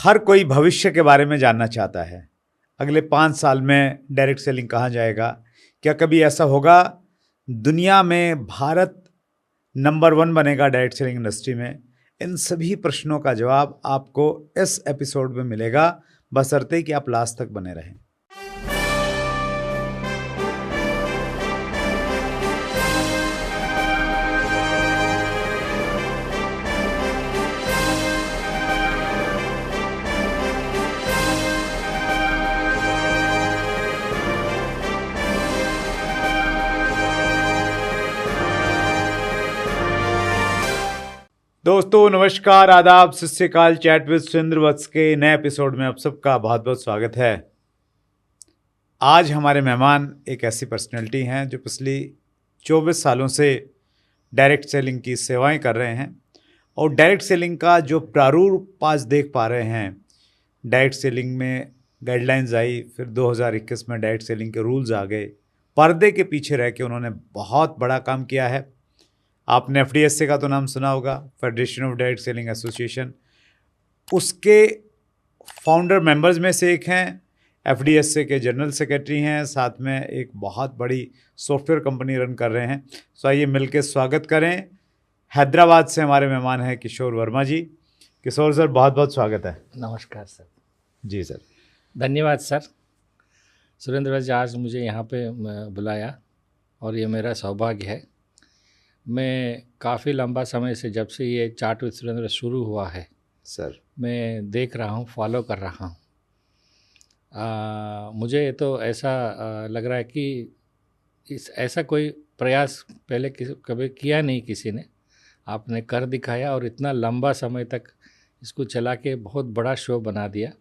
हर कोई भविष्य के बारे में जानना चाहता है। अगले 5 साल में डायरेक्ट सेलिंग कहाँ जाएगा? क्या कभी ऐसा होगा दुनिया में भारत नंबर 1 बनेगा डायरेक्ट सेलिंग इंडस्ट्री में? इन सभी प्रश्नों का जवाब आपको इस एपिसोड में मिलेगा, बशर्ते कि आप लास्ट तक बने रहें। दोस्तों नमस्कार, आदाब, सत श्री अकाल। चैट विद सुरेंद्र वत्स के नए एपिसोड में आप सबका बहुत बहुत स्वागत है। आज हमारे मेहमान एक ऐसी पर्सनैलिटी हैं जो पिछली 24 सालों से डायरेक्ट सेलिंग की सेवाएं कर रहे हैं और डायरेक्ट सेलिंग का जो प्रारूप आज देख पा रहे हैं। डायरेक्ट सेलिंग में गाइडलाइंस आई, फिर 2021 में डायरेक्ट सेलिंग के रूल्स आ गए। पर्दे के पीछे रह के उन्होंने बहुत बड़ा काम किया है। आपने FDSA का तो नाम सुना होगा, federation of direct selling association. उसके फाउंडर मेंबर्स में से एक हैं, FDSA के जनरल सेक्रेटरी हैं, साथ में एक बहुत बड़ी सॉफ्टवेयर कंपनी रन कर रहे हैं। सो आइए मिलकर स्वागत करें। हैदराबाद से हमारे मेहमान हैं किशोर वर्मा जी। किशोर सर, बहुत बहुत स्वागत है। नमस्कार सर। जी सर, धन्यवाद सर। सुरेंद्र जी आज मुझे यहाँ पे बुलाया और ये मेरा सौभाग्य है। मैं काफ़ी लंबा समय से, जब से ये चैट विद सुरेंद्र शुरू हुआ है सर, मैं देख रहा हूँ, फॉलो कर रहा हूँ। मुझे तो ऐसा लग रहा है कि ऐसा कोई प्रयास पहले कभी किया नहीं किसी ने। आपने कर दिखाया और इतना लंबा समय तक इसको चला के बहुत बड़ा शो बना दिया।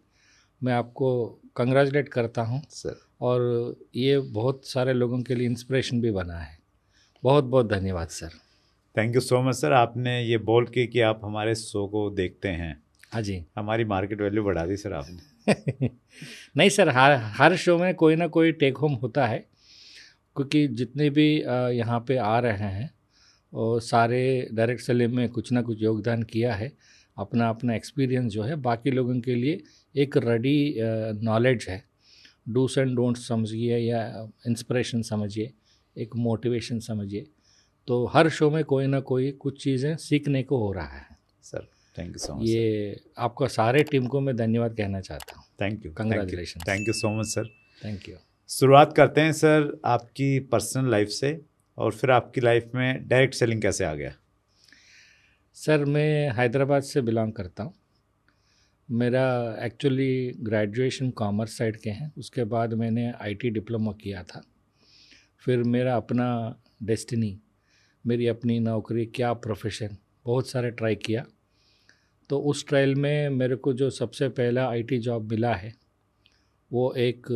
मैं आपको कंग्रेचुलेट करता हूँ सर। और ये बहुत सारे लोगों के लिए इंस्पिरेशन भी बना है। बहुत बहुत धन्यवाद sir. Thank you so much sir. आपने ये बोल के कि आप हमारे शो को देखते हैं, हाँ जी, हमारी मार्केट वैल्यू बढ़ा दी सर आपने। नहीं सर, हर शो में कोई ना कोई टेक होम होता है, क्योंकि जितने भी यहाँ पे आ रहे हैं और सारे डायरेक्ट सेलिंग में कुछ ना कुछ योगदान किया है। अपना अपना एक्सपीरियंस जो है बाकी लोगों के लिए एक रेडी नॉलेज है। डूस एंड डोंट्स समझिए या इंस्पिरेशन समझिए, एक मोटिवेशन समझिए। तो हर शो में कोई ना कोई कुछ चीज़ें सीखने को हो रहा है sir. Thank you so much. ये आपका सारे टीम को मैं धन्यवाद कहना चाहता हूँ। Thank you, congratulation. Thank you so much sir. Thank you. शुरुआत करते हैं सर आपकी पर्सनल लाइफ से, और फिर आपकी लाइफ में डायरेक्ट सेलिंग कैसे आ गया? सर मैं हैदराबाद से बिलोंग करता हूँ। मेरा एक्चुअली ग्रेजुएशन कॉमर्स साइड के हैं। उसके बाद मैंने IT डिप्लोमा किया था। फिर मेरा अपना डेस्टिनी, मेरी अपनी नौकरी, क्या प्रोफेशन, बहुत सारे ट्राई किया। तो उस ट्रायल में मेरे को जो सबसे पहला IT जॉब मिला है वो एक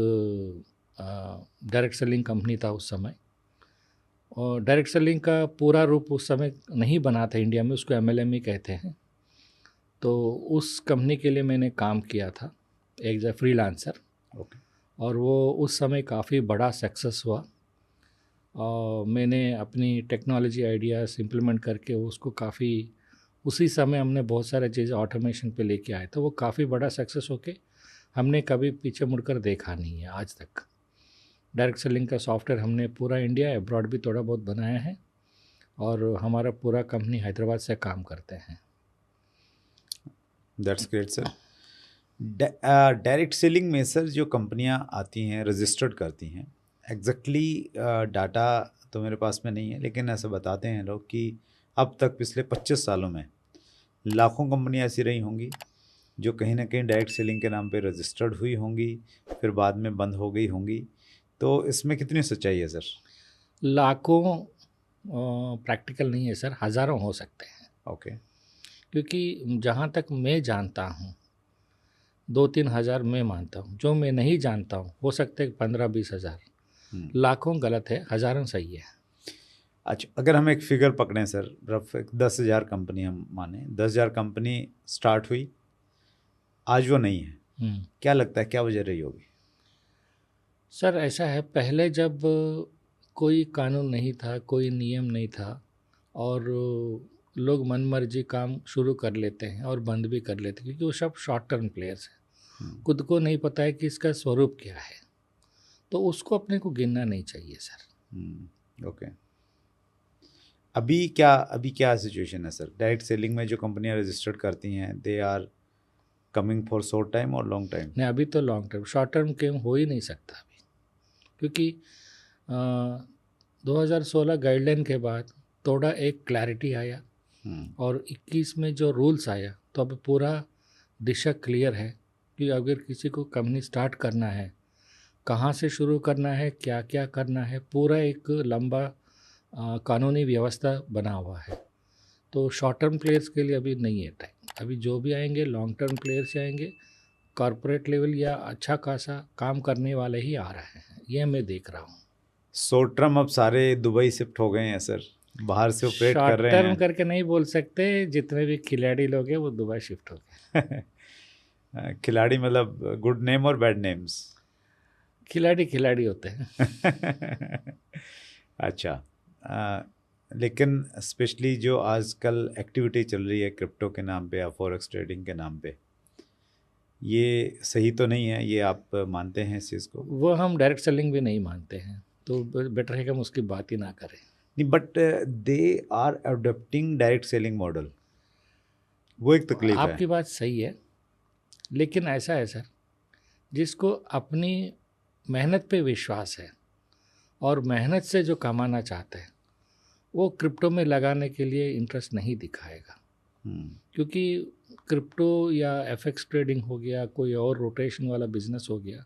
डायरेक्ट सेलिंग कंपनी था उस समय। और डायरेक्ट सेलिंग का पूरा रूप उस समय नहीं बना था इंडिया में, उसको MLM ही कहते हैं। तो उस कंपनी के लिए मैंने काम किया था एक फ्रीलांसर। ओके। और वो उस समय काफ़ी बड़ा सक्सेस हुआ। और मैंने अपनी टेक्नोलॉजी आइडियाज़ इम्प्लीमेंट करके उसको काफ़ी, उसी समय हमने बहुत सारे चीज़ें ऑटोमेशन पे लेके आए। तो वो काफ़ी बड़ा सक्सेस होके हमने कभी पीछे मुड़कर देखा नहीं है आज तक। डायरेक्ट सेलिंग का सॉफ्टवेयर हमने पूरा इंडिया, अब्रॉड भी थोड़ा बहुत बनाया है और हमारा पूरा कंपनी हैदराबाद से काम करते हैं। That's great sir. Direct selling में सर जो कंपनियां आती हैं, रजिस्टर्ड करती हैं, एग्जैक्टली डाटा तो मेरे पास में नहीं है, लेकिन ऐसा बताते हैं लोग कि अब तक पिछले 25 सालों में लाखों कंपनियां ऐसी रही होंगी जो कहीं ना कहीं डायरेक्ट सेलिंग के नाम पे रजिस्टर्ड हुई होंगी, फिर बाद में बंद हो गई होंगी। तो इसमें कितनी सच्चाई है सर? लाखों प्रैक्टिकल नहीं है सर, हज़ारों हो सकते हैं। ओके। क्योंकि जहाँ तक मैं जानता हूँ 2-3 हज़ार मैं मानता हूँ। जो मैं नहीं जानता हूँ हो सकते 15-20 हज़ार। लाखों गलत है, हज़ारों सही है। अच्छा, अगर हम एक फिगर पकड़ें सर, रफ 10,000 कंपनी हम माने, 10,000 कंपनी स्टार्ट हुई, आज वो नहीं है, क्या लगता है क्या वजह रही होगी? सर ऐसा है, पहले जब कोई कानून नहीं था, कोई नियम नहीं था और लोग मन मर्जी काम शुरू कर लेते हैं और बंद भी कर लेते हैं, क्योंकि वो सब शॉर्ट टर्म प्लेयर्स हैं। खुद को नहीं पता है कि इसका स्वरूप क्या है, तो उसको अपने को गिनना नहीं चाहिए सर। ओके। अभी क्या सिचुएशन है सर? डायरेक्ट सेलिंग में जो कंपनियां रजिस्टर्ड करती हैं, they are coming for short time और लॉन्ग टाइम? नहीं, अभी तो long term, short term game हो ही नहीं सकता अभी, क्योंकि 2016 गाइडलाइन के बाद थोड़ा एक क्लैरिटी आया और 21 में जो रूल्स आया, तो अब पूरा दिशा क्लियर है कि अगर किसी को कंपनी स्टार्ट करना है, कहाँ से शुरू करना है, क्या क्या करना है, पूरा एक लंबा कानूनी व्यवस्था बना हुआ है। तो शॉर्ट टर्म प्लेयर्स के लिए अभी नहीं है टाइम। अभी जो भी आएंगे लॉन्ग टर्म प्लेयर्स आएंगे, कॉरपोरेट लेवल या अच्छा खासा काम करने वाले ही आ रहे हैं, ये मैं देख रहा हूँ। शॉर्ट टर्म अब सारे दुबई शिफ्ट हो गए हैं सर, बाहर से ऑपरेट कर रहे हैं। शॉर्ट टर्म करके नहीं बोल सकते, जितने भी खिलाड़ी लोग हैं वो दुबई शिफ्ट हो गए। खिलाड़ी मतलब गुड नेम और बैड नेम्स? खिलाड़ी होते हैं। अच्छा। लेकिन स्पेशली जो आजकल एक्टिविटी चल रही है क्रिप्टो के नाम पे या फॉरेक्स ट्रेडिंग के नाम पे, ये सही तो नहीं है, ये आप मानते हैं इस चीज़ को? वो हम डायरेक्ट सेलिंग भी नहीं मानते हैं, तो बेटर है कि हम उसकी बात ही ना करें। नहीं, but they are adopting direct selling model, वो एक तकलीफ है। आपकी बात सही है, लेकिन ऐसा है सर, जिसको अपनी मेहनत पे विश्वास है और मेहनत से जो कमाना चाहते हैं, वो क्रिप्टो में लगाने के लिए इंटरेस्ट नहीं दिखाएगा। क्योंकि क्रिप्टो या एफएक्स ट्रेडिंग हो गया, कोई और रोटेशन वाला बिजनेस हो गया,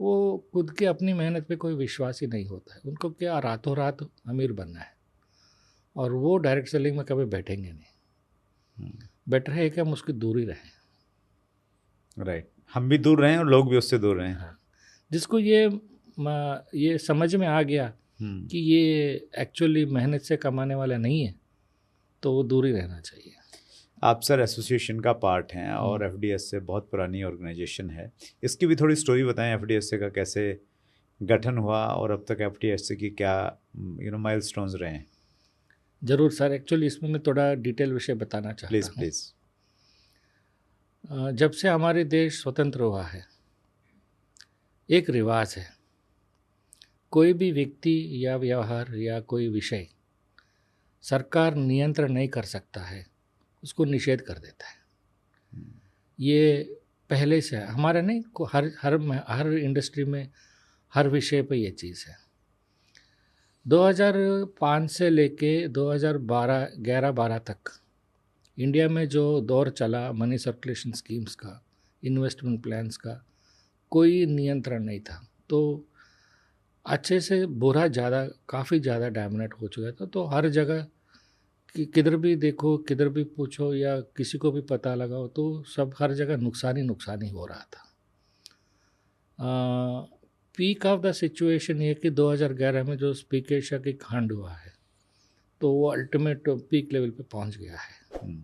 वो खुद के अपनी मेहनत पे कोई विश्वास ही नहीं होता है। उनको क्या रातों रात अमीर बनना है, और वो डायरेक्ट सेलिंग में कभी बैठेंगे नहीं। बेटर है कि हम उसकी दूर ही रहें। राइट, हम भी दूर रहें और लोग भी उससे दूर रहें। हाँ, जिसको ये समझ में आ गया कि ये एक्चुअली मेहनत से कमाने वाला नहीं है, तो वो दूर ही रहना चाहिए। आप सर एसोसिएशन का पार्ट हैं और एफडीएसए बहुत पुरानी ऑर्गेनाइजेशन है, इसकी भी थोड़ी स्टोरी बताएं। एफडीएसए का कैसे गठन हुआ और अब तक एफडीएसए की क्या माइलस्टोन्स रहे हैं? ज़रूर सर, एक्चुअली इसमें मैं थोड़ा डिटेल विषय बताना चाहता प्लीज़ हूँ। प्लीज़। जब से हमारे देश स्वतंत्र हुआ है, एक रिवाज है, कोई भी व्यक्ति या व्यवहार या कोई विषय सरकार नियंत्रण नहीं कर सकता है, उसको निषेध कर देता है। ये पहले से है, हमारा नहीं, हर इंडस्ट्री में हर विषय पे ये चीज़ है। 2005 से लेके 2011-12 तक इंडिया में जो दौर चला मनी सर्कुलेशन स्कीम्स का, इन्वेस्टमेंट प्लान्स का, कोई नियंत्रण नहीं था। तो अच्छे से बुरा ज़्यादा, काफ़ी ज़्यादा डोमिनेट हो चुका था। तो हर जगह किधर भी देखो, किधर भी पूछो या किसी को भी पता लगाओ, तो सब हर जगह नुकसान ही हो रहा था। पीक ऑफ द सिचुएशन ये कि 2011 में जो स्पीकेशा की कांड हुआ है, तो वो अल्टीमेट पीक लेवल पे पहुंच गया है।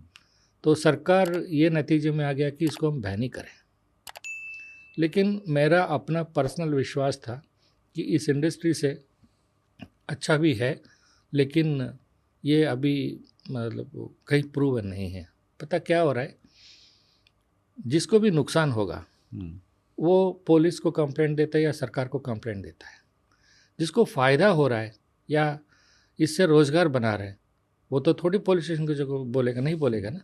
तो सरकार ये नतीजे में आ गया कि इसको हम बैन ही करें। लेकिन मेरा अपना पर्सनल विश्वास था कि इस इंडस्ट्री से अच्छा भी है, लेकिन ये अभी मतलब कहीं प्रूवन नहीं है। पता क्या हो रहा है, जिसको भी नुकसान होगा वो पुलिस को कंप्लेंट देता है या सरकार को कंप्लेंट देता है। जिसको फ़ायदा हो रहा है या इससे रोज़गार बना रहे हैं, वो तो थोड़ी पुलिस स्टेशन को जो बोलेगा, नहीं बोलेगा ना।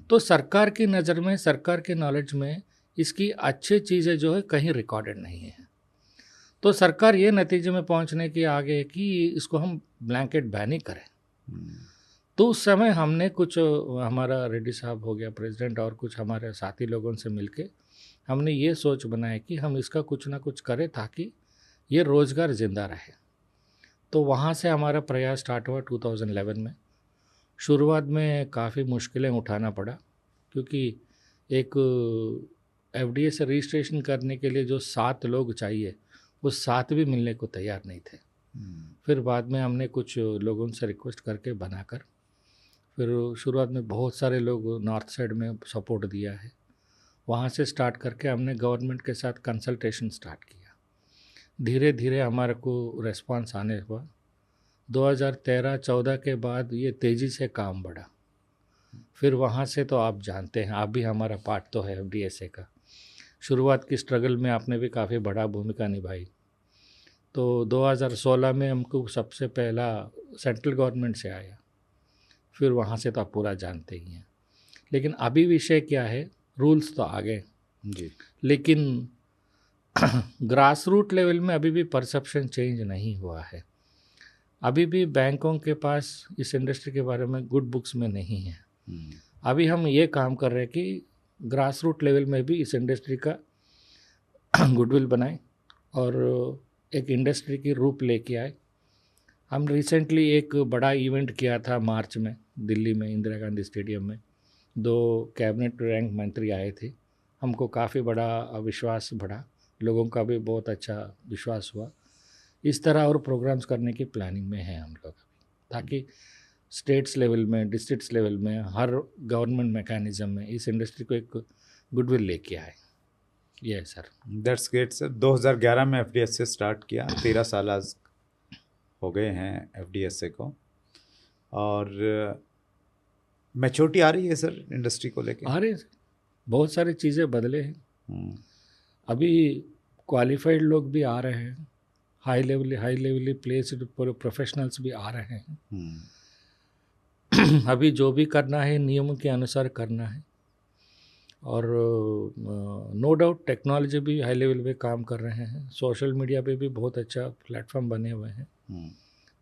तो सरकार की नज़र में, सरकार के नॉलेज में इसकी अच्छी चीज़ें जो है कहीं रिकॉर्डेड नहीं है। तो सरकार ये नतीजे में पहुंचने के आगे कि इसको हम ब्लैंकेट बैन ही करें। तो उस समय हमने कुछ, हमारा रेड्डी साहब हो गया प्रेसिडेंट और कुछ हमारे साथी लोगों से मिलके हमने ये सोच बनाया कि हम इसका कुछ ना कुछ करें ताकि ये रोज़गार ज़िंदा रहे। तो वहाँ से हमारा प्रयास स्टार्ट हुआ 2011 में। शुरुआत में काफ़ी मुश्किलें उठाना पड़ा, क्योंकि एक एफडीए से रजिस्ट्रेशन करने के लिए जो 7 लोग चाहिए, वो 7 भी मिलने को तैयार नहीं थे। फिर बाद में हमने कुछ लोगों से रिक्वेस्ट करके बनाकर, फिर शुरुआत में बहुत सारे लोग नॉर्थ साइड में सपोर्ट दिया है। वहाँ से स्टार्ट करके हमने गवर्नमेंट के साथ कंसल्टेशन स्टार्ट किया। धीरे धीरे हमारे को रिस्पांस आने हुआ। 2013-14 के बाद ये तेज़ी से काम बढ़ा। फिर वहाँ से तो आप जानते हैं, आप भी हमारा पार्ट तो है FDSA का। शुरुआत की स्ट्रगल में आपने भी काफ़ी बड़ा भूमिका निभाई। तो 2016 में हमको सबसे पहला सेंट्रल गवर्नमेंट से आया, फिर वहाँ से तो आप पूरा जानते ही हैं। लेकिन अभी विषय क्या है, रूल्स तो आ गए जी, लेकिन ग्रास रूट लेवल में अभी भी परसेप्शन चेंज नहीं हुआ है। अभी भी बैंकों के पास इस इंडस्ट्री के बारे में गुड बुक्स में नहीं है। अभी हम ये काम कर रहे हैं कि ग्रास रूट लेवल में भी इस इंडस्ट्री का गुडविल बनाएं और एक इंडस्ट्री की रूप लेके आए। हम रिसेंटली एक बड़ा इवेंट किया था मार्च में दिल्ली में इंदिरा गांधी स्टेडियम में। 2 कैबिनेट रैंक मंत्री आए थे, हमको काफ़ी बड़ा विश्वास बढ़ा, लोगों का भी बहुत अच्छा विश्वास हुआ। इस तरह और प्रोग्राम्स करने की प्लानिंग में है हम लोग, ताकि स्टेट्स लेवल में, डिस्ट्रिक्ट्स लेवल में, हर गवर्नमेंट मैकेनिज्म में इस इंडस्ट्री को एक गुडविल लेके आए। ये सर, दैट्स ग्रेट सर। 2011 में FDSA स्टार्ट किया, 13 साल आज हो गए हैं FDSA को, और मैच्योरिटी आ रही है सर इंडस्ट्री को लेके? आ रहे बहुत सारी चीज़ें बदले हैं। अभी क्वालिफाइड लोग भी आ रहे हैं, हाई लेवली प्लेस्ड प्रोफेशनल्स भी आ रहे हैं। अभी जो भी करना है नियमों के अनुसार करना है, और नो डाउट टेक्नोलॉजी भी हाई लेवल पे काम कर रहे हैं। सोशल मीडिया पे भी बहुत अच्छा प्लेटफॉर्म बने हुए हैं,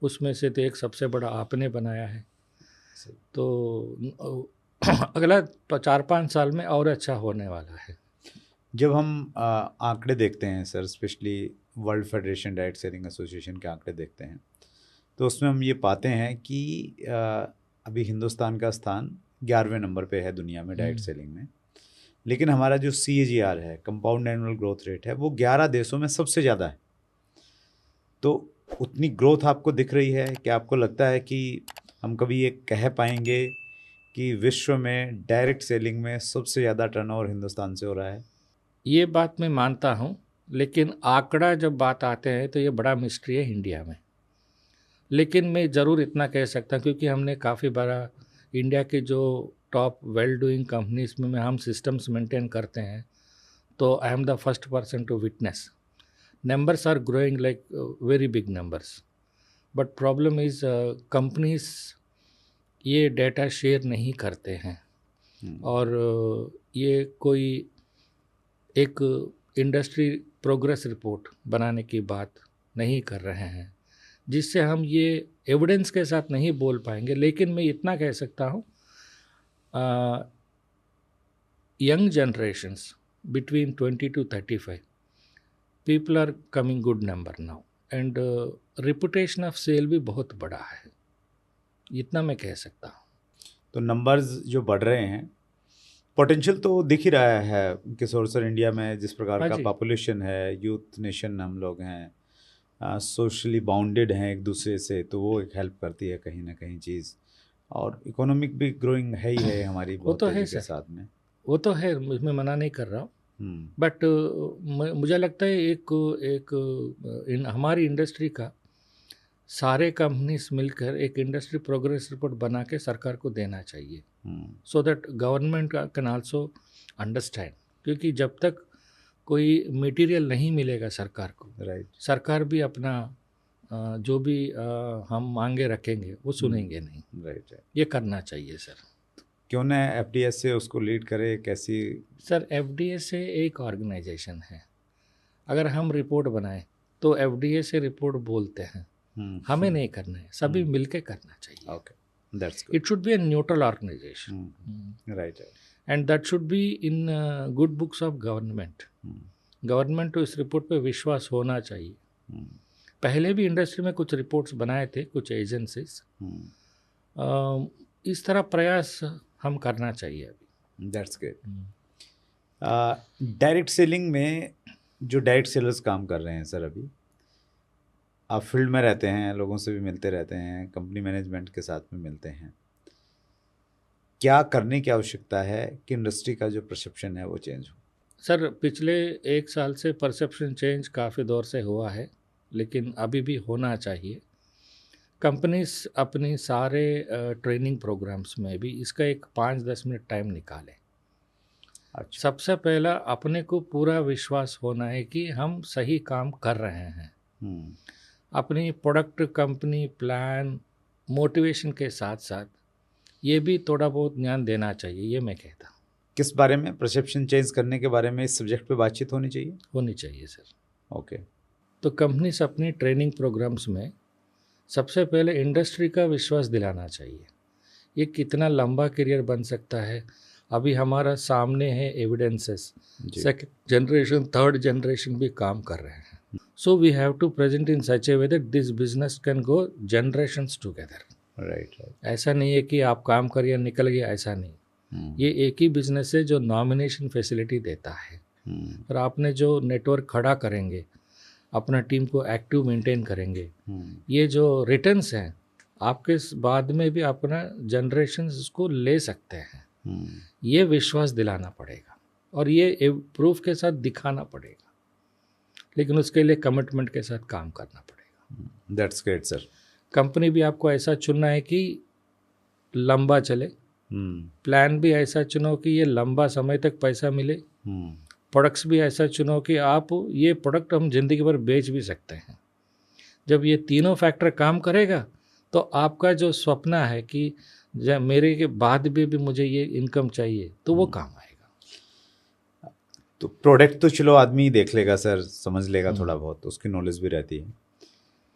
उसमें से तो एक सबसे बड़ा आपने बनाया है। तो अगला 4-5 साल में और अच्छा होने वाला है। जब हम आंकड़े देखते हैं sir, specially world federation direct selling association के आंकड़े देखते हैं, तो उसमें हम ये पाते हैं कि अभी हिंदुस्तान का स्थान 11वें नंबर पे है दुनिया में डायरेक्ट सेलिंग में, लेकिन हमारा जो CAGR है, कंपाउंड एनुअल ग्रोथ रेट है, वो 11 देशों में सबसे ज़्यादा है। तो उतनी ग्रोथ आपको दिख रही है? क्या आपको लगता है कि हम कभी ये कह पाएंगे कि विश्व में डायरेक्ट सेलिंग में सबसे ज़्यादा टर्नओवर हिंदुस्तान से हो रहा है? ये बात मैं मानता हूँ, लेकिन आंकड़ा जब बात आते हैं तो ये बड़ा मिस्ट्री है इंडिया में। लेकिन मैं ज़रूर इतना कह सकता हूँ, क्योंकि हमने काफ़ी बार इंडिया के जो टॉप वेल डूइंग कंपनीज में हम सिस्टम्स मेंटेन करते हैं, तो I am the first person to witness numbers are growing like very big numbers, but problem is companies ये डेटा शेयर नहीं करते हैं, और ये कोई एक इंडस्ट्री प्रोग्रेस रिपोर्ट बनाने की बात नहीं कर रहे हैं, जिससे हम ये एविडेंस के साथ नहीं बोल पाएंगे। लेकिन मैं इतना कह सकता हूँ, young generations between 20 to 35 people are coming good number now, and reputation of sale भी बहुत बड़ा है, इतना मैं कह सकता हूँ। तो नंबर्स जो बढ़ रहे हैं, पोटेंशियल तो दिख ही रहा है किशोर सर। इंडिया में जिस प्रकार का पॉपुलेशन है, यूथ नेशन हम लोग हैं, सोशली बाउंडेड हैं एक दूसरे से, तो वो एक हेल्प करती है कहीं ना कहीं चीज़, और इकोनॉमिक भी ग्रोइंग है ही है हमारी बहुत तेजी के साथ में। वो तो है, मैं मना नहीं कर रहा हूँ, बट मुझे लगता है एक हमारी इंडस्ट्री का सारे कंपनीज मिलकर एक इंडस्ट्री प्रोग्रेस रिपोर्ट बना के सरकार को देना चाहिए, so that government can also understand. क्योंकि जब तक कोई मटेरियल नहीं मिलेगा सरकार को, सरकार भी अपना जो भी हम मांगे रखेंगे वो सुनेंगे नहीं। ये करना चाहिए सर। क्यों ना FDSA उसको लीड करे? कैसी सर, FDSA एक ऑर्गेनाइजेशन है, अगर हम रिपोर्ट बनाएं तो FDSA रिपोर्ट बोलते हैं, हमें नहीं करना है, सभी मिलके करना चाहिए। Okay, that's good. It should be a neutral organisation, right, and that should be in good books of government. Government को इस रिपोर्ट पे विश्वास होना चाहिए। पहले भी इंडस्ट्री में कुछ रिपोर्ट्स बनाए थे कुछ एजेंसीज, इस तरह प्रयास हम करना चाहिए अभी। That's good. डायरेक्ट सेलिंग में जो डायरेक्ट सेलर्स काम कर रहे हैं सर, अभी आप फील्ड में रहते हैं, लोगों से भी मिलते रहते हैं, कंपनी मैनेजमेंट के साथ में मिलते हैं, क्या करने की आवश्यकता है कि इंडस्ट्री का जो परसेप्शन है वो चेंज हो? सर, पिछले 1 साल से परसेप्शन चेंज काफ़ी दौर से हुआ है, लेकिन अभी भी होना चाहिए। कंपनीज अपनी सारे ट्रेनिंग प्रोग्राम्स में भी इसका एक 5-10 मिनट टाइम निकालें। अच्छा। सबसे पहला अपने को पूरा विश्वास होना है कि हम सही काम कर रहे हैं। हम्म। अपनी प्रोडक्ट, कंपनी, प्लान, मोटिवेशन के साथ साथ ये भी थोड़ा बहुत ध्यान देना चाहिए, ये मैं कहता हूँ। किस बारे में? परसेप्शन चेंज करने के बारे में इस सब्जेक्ट पे बातचीत होनी चाहिए। होनी चाहिए सर। ओके। तो कंपनीज अपनी ट्रेनिंग प्रोग्राम्स में सबसे पहले इंडस्ट्री का विश्वास दिलाना चाहिए। ये कितना लंबा करियर बन सकता है, अभी हमारा सामने है evidences, second generation, third generation भी काम कर रहे हैं। So we have to present in such a way that this business can go generations together. Right. ऐसा नहीं है कि आप काम करिए निकल गया, ऐसा नहीं। ये एक ही बिजनेस है जो नॉमिनेशन फैसिलिटी देता है, और आपने जो नेटवर्क खड़ा करेंगे, अपना टीम को एक्टिव मेंटेन करेंगे, ये जो रिटर्न्स हैं आपके बाद में भी अपना जनरेशन इसको ले सकते हैं। ये विश्वास दिलाना पड़ेगा और ये प्रूफ के साथ दिखाना पड़ेगा, लेकिन उसके लिए कमिटमेंट के साथ काम करना पड़ेगा। That's great sir. कंपनी भी आपको ऐसा चुनना है कि लंबा चले, प्लान भी ऐसा चुनो कि ये लंबा समय तक पैसा मिले, प्रोडक्ट्स भी ऐसा चुनो कि आप ये प्रोडक्ट हम ज़िंदगी भर बेच भी सकते हैं। जब ये तीनों फैक्टर काम करेगा तो आपका जो सपना है कि जब मेरे के बाद भी मुझे ये इनकम चाहिए, तो वो काम आएगा। तो प्रोडक्ट तो चलो आदमी देख लेगा सर, समझ लेगा थोड़ा बहुत, उसकी नॉलेज भी रहती है।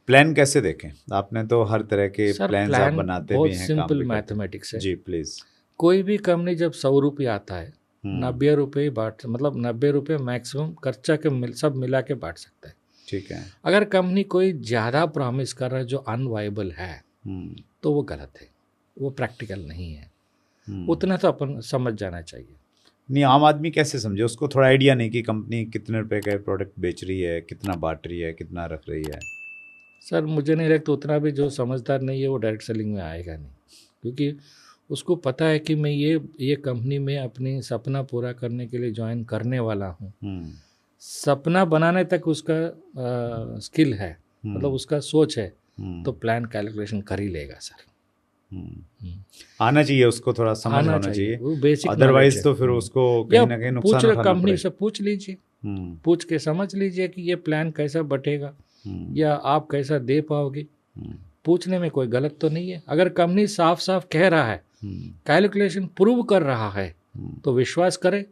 प्लान कैसे देखें? आपने तो हर तरह के प्लान आप बनाते भी हैं, सिंपल मैथमेटिक्स है जी प्लीज। कोई भी कंपनी जब 100 रुपये आता है, 90 रुपये बांट, मतलब 90 रुपये मैक्सिमम खर्चा के सब मिला के बांट सकता है। ठीक है। अगर कंपनी कोई ज़्यादा प्रॉमिस कर रहा है जो अनवाइबल है, तो वो गलत है, वो प्रैक्टिकल नहीं है। उतना तो अपन समझ जाना चाहिए। नहीं, आम आदमी कैसे समझे? उसको थोड़ा आइडिया नहीं कि कंपनी कितने रुपए का प्रोडक्ट बेच रही है, कितना बांट रही है, कितना रख रही है। सर मुझे नहीं लगता उतना भी जो समझदार नहीं है वो डायरेक्ट सेलिंग में आएगा नहीं, क्योंकि उसको पता है कि मैं ये कंपनी में अपनी सपना पूरा करने के लिए ज्वाइन करने वाला हूँ। सपना बनाने तक उसका स्किल है, मतलब उसका सोच है, तो प्लान कैलकुलेशन कर ही लेगा सर। आना चाहिए उसको, थोड़ा समझ होना चाहिए, वो बेसिक। अदरवाइज तो फिर उसको कहीं ना कहीं नुकसान उठाना पड़ेगा। कंपनी से पूछ लीजिए, पूछ के समझ लीजिए कि ये प्लान कैसा बटेगा या आप कैसा दे पाओगे। पूछने में कोई गलत तो नहीं है। अगर कंपनी साफ साफ कह रहा है, कैलकुलेशन प्रूव कर रहा है, तो विश्वास करें।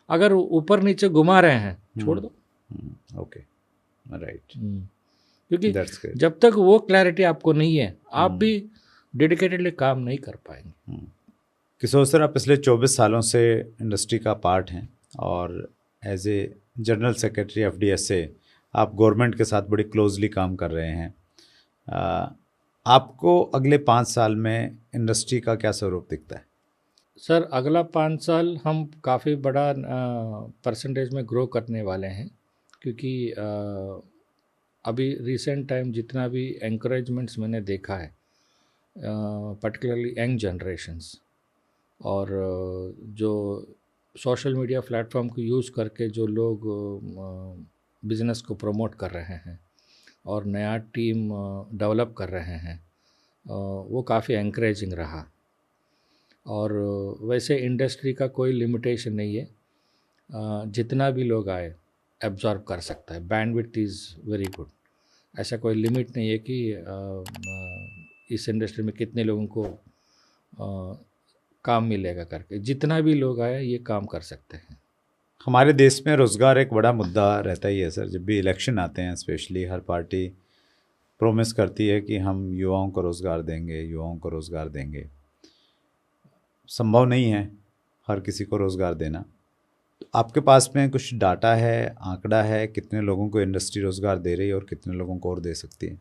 अगर ऊपर नीचे घुमा रहे हैं, छोड़ दो। Okay, right. क्योंकि जब तक वो क्लैरिटी आपको नहीं है, आप भी डेडिकेटेडली काम नहीं कर पाएंगे। किशोर सर, आप पिछले 24 सालों से इंडस्ट्री का पार्ट हैं और as a general secretary FDSA आप गवर्नमेंट के साथ बड़ी क्लोजली काम कर रहे हैं। आपको अगले 5 साल में इंडस्ट्री का क्या स्वरूप दिखता है? सर अगला 5 साल हम काफ़ी बड़ा परसेंटेज में ग्रो करने वाले हैं, क्योंकि अभी रिसेंट टाइम जितना भी एंकरेजमेंट्स मैंने देखा है, पर्टिकुलरली यंग जनरेशन्स, और जो सोशल मीडिया प्लेटफॉर्म को यूज़ करके जो लोग बिज़नेस को प्रमोट कर रहे हैं और नया टीम डेवलप कर रहे हैं, वो काफ़ी एनकरेजिंग रहा। और वैसे इंडस्ट्री का कोई लिमिटेशन नहीं है, जितना भी लोग आए एब्जॉर्ब कर सकता है। Bandwidth is very good. ऐसा कोई लिमिट नहीं है कि इस इंडस्ट्री में कितने लोगों को काम मिलेगा करके। जितना भी लोग आए ये काम कर सकते हैं। हमारे देश में रोज़गार एक बड़ा मुद्दा रहता ही है सर। जब भी इलेक्शन आते हैं स्पेशली, हर पार्टी प्रोमिस करती है कि हम युवाओं को रोज़गार देंगे, युवाओं को रोज़गार देंगे। संभव नहीं है हर किसी को रोज़गार देना। तो आपके पास में कुछ डाटा है, आंकड़ा है, कितने लोगों को इंडस्ट्री रोज़गार दे रही है और कितने लोगों को और दे सकती है?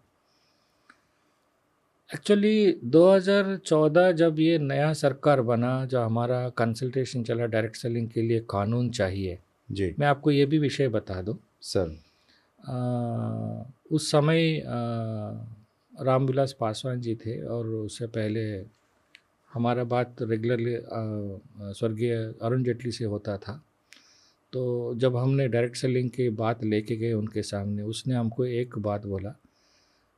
एक्चुअली 2014 जब ये नया सरकार बना, जो हमारा कंसल्टेशन चला डायरेक्ट सेलिंग के लिए कानून चाहिए जी, मैं आपको ये भी विषय बता दूं सर। उस समय रामविलास पासवान जी थे, और उससे पहले हमारा बात रेगुलरली स्वर्गीय अरुण जेटली से होता था। तो जब हमने डायरेक्ट सेलिंग की बात लेके गए उनके सामने, उसने हमको एक बात बोला,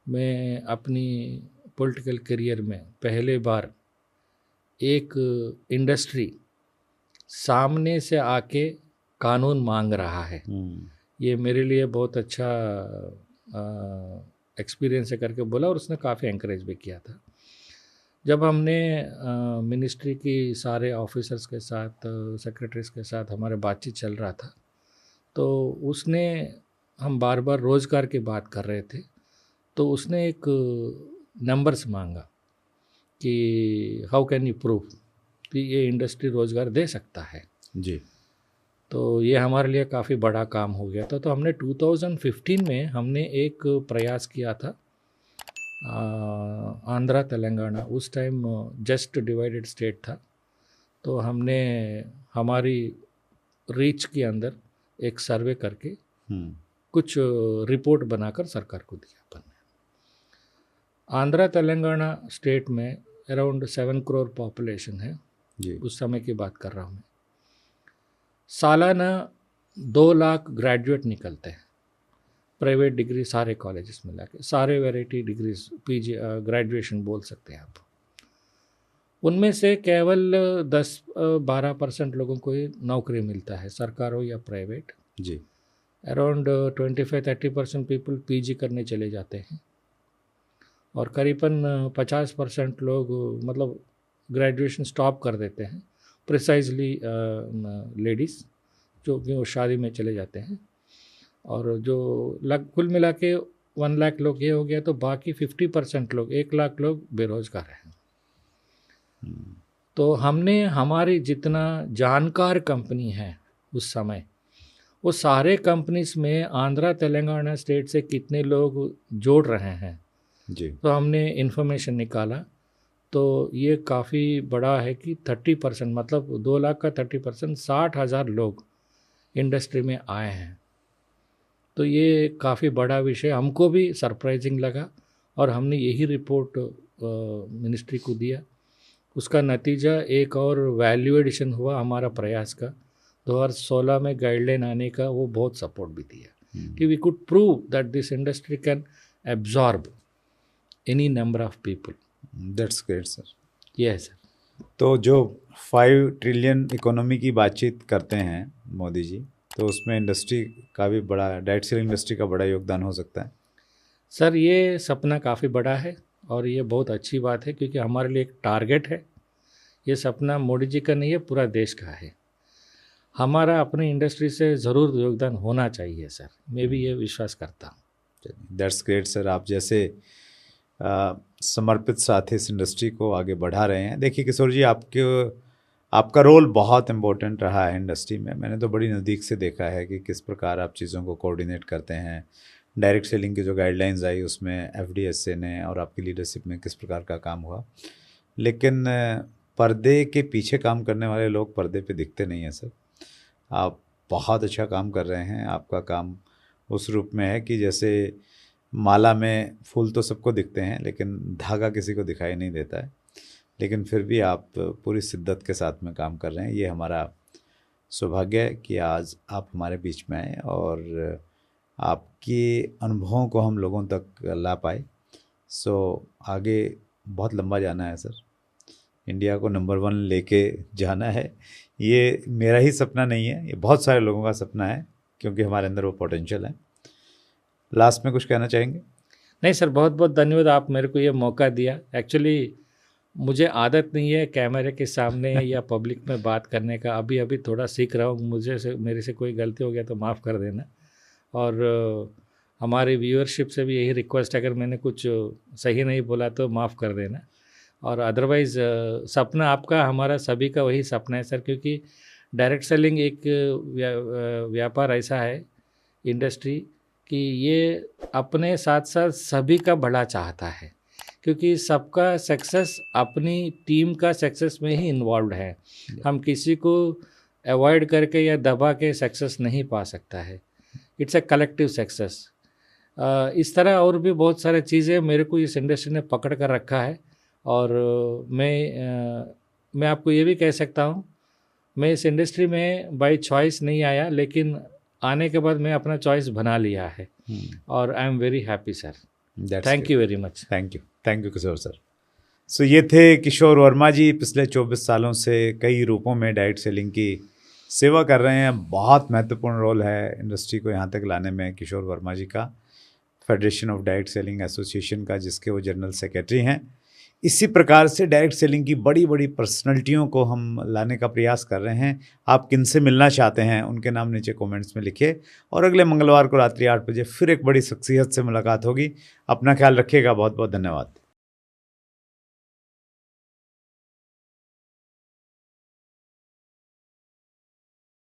मैं अपनी पॉलिटिकल करियर में पहले बार एक इंडस्ट्री सामने से आके कानून मांग रहा है, ये मेरे लिए बहुत अच्छा एक्सपीरियंस है करके बोला, और उसने काफ़ी एंकरेज भी किया था। जब हमने मिनिस्ट्री की सारे ऑफिसर्स के साथ, सेक्रेटरीज के साथ हमारे बातचीत चल रहा था, तो उसने, हम बार बार रोज़गार की बात कर रहे थे, तो उसने एक नंबर्स मांगा कि हाउ कैन यू प्रूव कि ये इंडस्ट्री रोज़गार दे सकता है जी। तो ये हमारे लिए काफ़ी बड़ा काम हो गया था। तो हमने 2015 में हमने एक प्रयास किया था, आंध्रा तेलंगाना, उस टाइम जस्ट डिवाइडेड स्टेट था, तो हमने हमारी रीच के अंदर एक सर्वे करके कुछ रिपोर्ट बनाकर सरकार को दिया अपन ने। आंध्रा तेलंगाना स्टेट में अराउंड 7 करोड़ पॉपुलेशन है जी। उस समय की बात कर रहा हूँ मैं। सालाना 2 लाख ग्रेजुएट निकलते हैं, प्राइवेट डिग्री सारे कॉलेजेस मिला के, सारे वैरायटी डिग्रीज, पीजी ग्रेजुएशन बोल सकते हैं आप। उनमें से केवल 10-12% लोगों को ही नौकरी मिलता है, सरकार हो या प्राइवेट जी। अराउंड 25-30% पीपल पीजी करने चले जाते हैं, और करीबन 50% लोग मतलब ग्रेजुएशन स्टॉप कर देते हैं, प्रिसाइजली लेडीज़ जो कि वो शादी में चले जाते हैं। और जो कुल मिला के 1 लाख लोग ये हो गया, तो बाकी 50% लोग, 1 लाख लोग बेरोजगार हैं। तो हमने हमारी जितना जानकार कंपनी है उस समय, वो सारे कंपनीज में आंध्रा तेलंगाना स्टेट से कितने लोग जोड़ रहे हैं जी। तो हमने इन्फॉर्मेशन निकाला, तो ये काफ़ी बड़ा है कि 30%, मतलब 2 लाख का 30%, 60,000 लोग इंडस्ट्री में आए हैं। तो ये काफ़ी बड़ा विषय, हमको भी सरप्राइजिंग लगा, और हमने यही रिपोर्ट मिनिस्ट्री को दिया। उसका नतीजा एक और वैल्यू एडिशन हुआ हमारा प्रयास का, 2016 में गाइडलाइन आने का, वो बहुत सपोर्ट भी दिया कि we could prove that this industry can absorb any number of people. That's great sir. Yes sir. तो जो 5 ट्रिलियन इकोनॉमी की बातचीत करते हैं मोदी जी, तो उसमें इंडस्ट्री का भी बड़ा, डाइट सेल इंडस्ट्री का बड़ा योगदान हो सकता है सर। ये सपना काफ़ी बड़ा है, और ये बहुत अच्छी बात है, क्योंकि हमारे लिए एक टारगेट है। ये सपना मोदी जी का नहीं है, पूरा देश का है। हमारा अपनी इंडस्ट्री से ज़रूर योगदान होना चाहिए सर, मैं भी ये विश्वास करता हूँ। That's great sir. आप जैसे समर्पित साथी इस इंडस्ट्री को आगे बढ़ा रहे हैं। देखिए किशोर जी, आपका रोल बहुत इम्पोर्टेंट रहा है इंडस्ट्री में। मैंने तो बड़ी नज़दीक से देखा है कि किस प्रकार आप चीज़ों को कोऑर्डिनेट करते हैं। डायरेक्ट सेलिंग की जो गाइडलाइंस आई उसमें FDSA ने और आपकी लीडरशिप में किस प्रकार का काम हुआ, लेकिन पर्दे के पीछे काम करने वाले लोग पर्दे पे दिखते नहीं हैं सर। आप बहुत अच्छा काम कर रहे हैं। आपका काम उस रूप में है कि जैसे माला में फूल तो सबको दिखते हैं, लेकिन धागा किसी को दिखाई नहीं देता है, लेकिन फिर भी आप पूरी शिद्दत के साथ में काम कर रहे हैं। ये हमारा सौभाग्य है कि आज आप हमारे बीच में आए और आपके अनुभवों को हम लोगों तक ला पाए। सो आगे बहुत लंबा जाना है सर, इंडिया को नंबर 1 लेके जाना है। ये मेरा ही सपना नहीं है, ये बहुत सारे लोगों का सपना है, क्योंकि हमारे अंदर वो पोटेंशियल है। लास्ट में कुछ कहना चाहेंगे? नहीं सर, बहुत बहुत धन्यवाद, आप मेरे को ये मौका दिया। एक्चुअली मुझे आदत नहीं है कैमरे के सामने या पब्लिक में बात करने का, अभी अभी थोड़ा सीख रहा हूँ। मेरे से कोई गलती हो गया तो माफ़ कर देना। और हमारे व्यूअरशिप से भी यही रिक्वेस्ट है, अगर मैंने कुछ सही नहीं बोला तो माफ़ कर देना। और अदरवाइज़ सपना आपका, हमारा सभी का वही सपना है सर, क्योंकि डायरेक्ट सेलिंग एक व्यापार ऐसा है, इंडस्ट्री, कि ये अपने साथ साथ सभी का भला चाहता है, क्योंकि सबका सक्सेस अपनी टीम का सक्सेस में ही इन्वॉल्व है। हम किसी को अवॉइड करके या दबा के सक्सेस नहीं पा सकता है। It's a collective success. इस तरह और भी बहुत सारे चीज़ें मेरे को इस इंडस्ट्री ने पकड़ कर रखा है। और मैं आपको ये भी कह सकता हूँ, मैं इस इंडस्ट्री में बाय चॉइस नहीं आया, लेकिन आने के बाद मैं अपना चॉइस बना लिया है। और I am very happy sir. Thank you very much. Thank you. Thank you Kishore sir. So ये थे किशोर वर्मा जी, पिछले 24 सालों से कई रूपों में डायरेक्ट सेलिंग की सेवा कर रहे हैं। बहुत महत्वपूर्ण रोल है इंडस्ट्री को यहाँ तक लाने में किशोर वर्मा जी का, federation of direct selling association का, जिसके वो जनरल सेक्रेटरी हैं। इसी प्रकार से डायरेक्ट सेलिंग की बड़ी बड़ी पर्सनैलिटियों को हम लाने का प्रयास कर रहे हैं। आप किनसे मिलना चाहते हैं उनके नाम नीचे कमेंट्स में लिखिए, और अगले मंगलवार को रात्रि 8 बजे फिर एक बड़ी शख्सियत से मुलाकात होगी। अपना ख्याल रखिएगा। बहुत बहुत धन्यवाद।